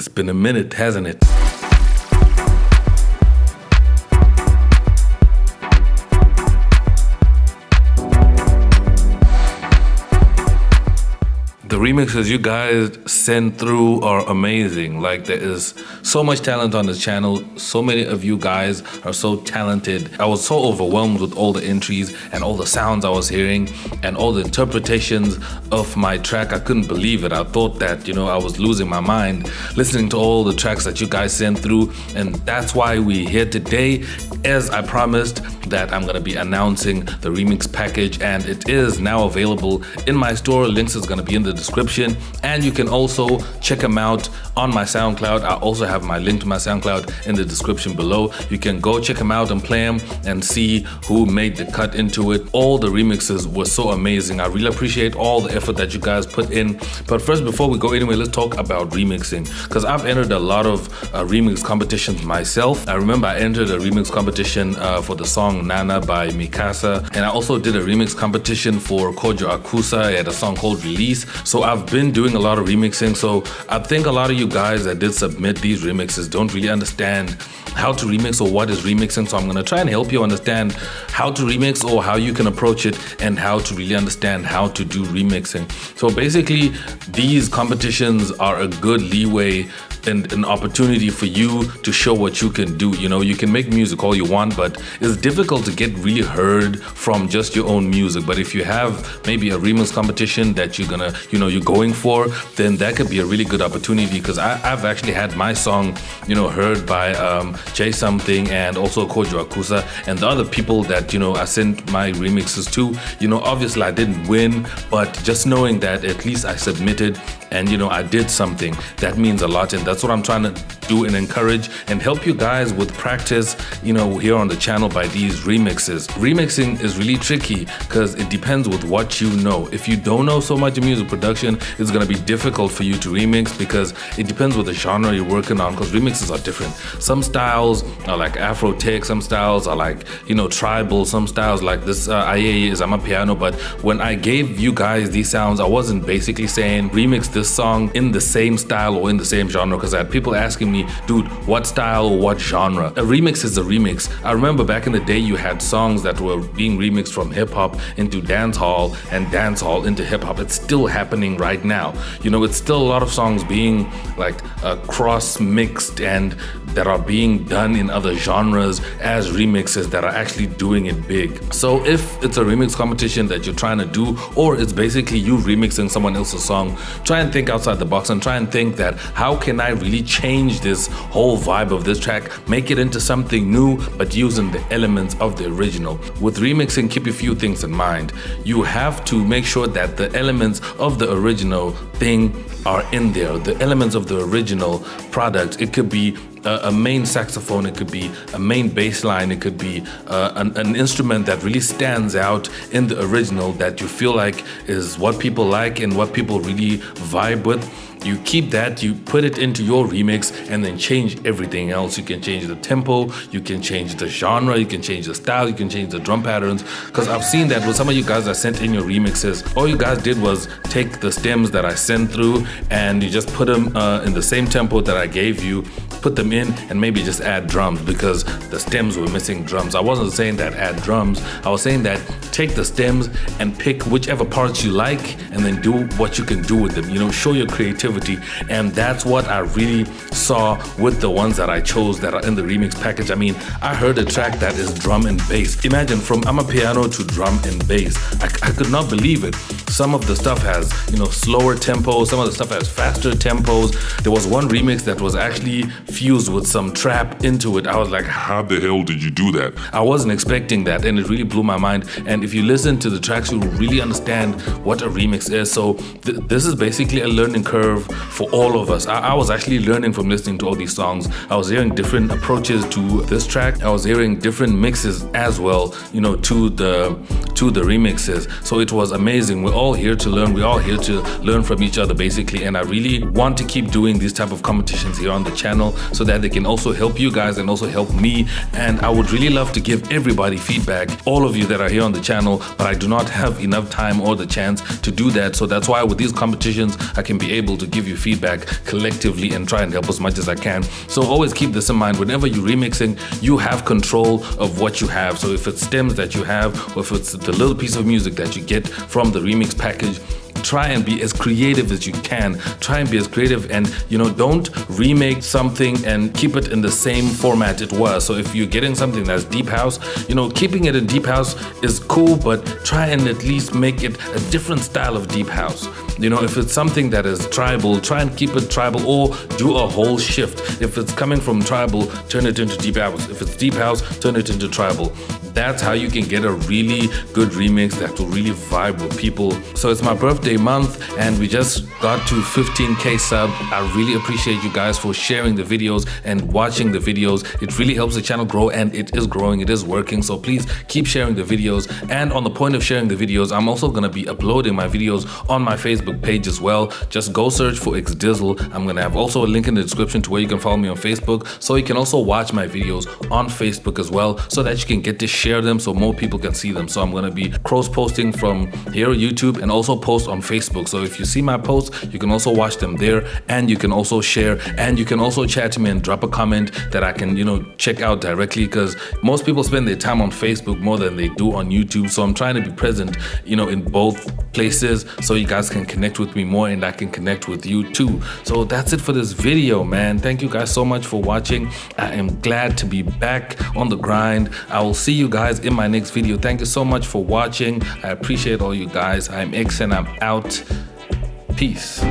It's been a minute, hasn't it? The remixes you guys send through are amazing. Like, there is so much talent on this channel. So many of you guys are so talented. I was so overwhelmed with all the entries and all the sounds I was hearing and all the interpretations of my track. I couldn't believe it. I thought that, I was losing my mind listening to all the tracks that you guys sent through. And that's why we're here today. As I promised, that I'm gonna be announcing the remix package, and it is now available in my store. Links is gonna be in the description, and you can also check them out on my SoundCloud. I also have my link to my SoundCloud in the description below. You can go check them out and play them and see who made the cut into it. All the remixes were so amazing. I really appreciate all the effort that you guys put in. But first, before we go anywhere, let's talk about remixing, because I've entered a lot of remix competitions myself. I remember I entered a remix competition for the song Nana by Mikasa, and I also did a remix competition for Kojo Akusa at a song called Release. So I've been doing a lot of remixing. So I think a lot of you guys that did submit these remixes don't really understand how to remix or what is remixing. So I'm gonna try and help you understand how to remix or how you can approach it and how to really understand how to do remixing. So basically, these competitions are a good leeway and an opportunity for you to show what you can do. You can make music all you want, but it's difficult to get really heard from just your own music. But if you have maybe a remix competition that you're gonna, you're going for, then that could be a really good opportunity, because I've actually had my song, heard by Jay Something and also Kojo Akusa and the other people that, I sent my remixes to. Obviously I didn't win, but just knowing that at least I submitted and, I did something, that means a lot. And that's what I'm trying to do and encourage and help you guys with practice, here on the channel by these remixes. Remixing is really tricky because it depends with what you know. If you don't know so much of music production, it's going to be difficult for you to remix, because it depends with the genre you're working on, because remixes are different. Some styles are like Afro tech, some styles are like, tribal, some styles like this Ayeye is Amapiano. But when I gave you guys these sounds, I wasn't basically saying remix this song in the same style or in the same genre, because I had people asking me, dude, what style or what genre? A remix is a remix. I remember back in the day you had songs that were being remixed from hip-hop into dancehall and dancehall into hip-hop. It's still happening right now. It's still a lot of songs being like cross-mixed and that are being done in other genres as remixes that are actually doing it big. So if it's a remix competition that you're trying to do, or it's basically you remixing someone else's song, try and think outside the box and try and think that, how can I really change this whole vibe of this track, make it into something new, but using the elements of the original. With remixing, keep a few things in mind. You have to make sure that the elements of the original thing are in there. The elements of the original product. It could be a main saxophone, it could be a main bass line, it could be an instrument that really stands out in the original that you feel like is what people like and what people really vibe with. You keep that, you put it into your remix, and then change everything else. You can change the tempo, you can change the genre, you can change the style, you can change the drum patterns. Because I've seen that with some of you guys that sent in your remixes, all you guys did was take the stems that I sent through and you just put them in the same tempo that I gave you, put them in, and maybe just add drums, because the stems were missing drums. I wasn't saying that add drums, I was saying that take the stems and pick whichever parts you like and then do what you can do with them. Show your creativity. And that's what I really saw with the ones that I chose that are in the remix package. I mean, I heard a track that is drum and bass. Imagine, from Amapiano to drum and bass. I could not believe it. Some of the stuff has, slower tempo, some of the stuff has faster tempos. There was one remix that was actually fused with some trap into it. I was like, how the hell did you do that? I wasn't expecting that, and it really blew my mind. And if you listen to the tracks, you'll really understand what a remix is. So this is basically a learning curve for all of us. I was actually learning from listening to all these songs. I was hearing different approaches to this track. I was hearing different mixes as well, to the remixes. So it was amazing. We're all here to learn. We're all here to learn from each other basically, and I really want to keep doing these type of competitions here on the channel so that they can also help you guys and also help me. And I would really love to give everybody feedback, all of you that are here on the channel, but I do not have enough time or the chance to do that. So that's why with these competitions I can be able to give you feedback collectively and try and help as much as I can. So always keep this in mind. Whenever you're remixing, you have control of what you have. So if it's stems that you have, or if it's the little piece of music that you get from the remix package, try and be as creative as you can. Try and be as creative, and don't remake something and keep it in the same format it was. So if you're getting something that's deep house, keeping it in deep house is cool, but try and at least make it a different style of deep house. If it's something that is tribal, try and keep it tribal, or do a whole shift. If it's coming from tribal, turn it into deep house. If it's deep house, turn it into tribal. That's how you can get a really good remix that will really vibe with people. So it's my birthday month and we just got to 15K sub. I really appreciate you guys for sharing the videos and watching the videos. It really helps the channel grow, and it is growing, it is working. So please keep sharing the videos. And on the point of sharing the videos, I'm also going to be uploading my videos on my Facebook page as well. Just go search for XDizzle. I'm going to have also a link in the description to where you can follow me on Facebook, so you can also watch my videos on Facebook as well, so that you can get to share them so more people can see them. So I'm going to be cross posting from here on YouTube and also post on Facebook. So if you see my posts, you can also watch them there, and you can also share, and you can also chat to me and drop a comment that I can check out directly, because most people spend their time on Facebook more than they do on YouTube. So I'm trying to be present in both places so you guys can connect with me more and I can connect with you too. So that's it for this video, man. Thank you guys so much for watching. I am glad to be back on the grind. I will see you guys in my next video. Thank you so much for watching. I appreciate all you guys. I'm X and I'm out. Peace.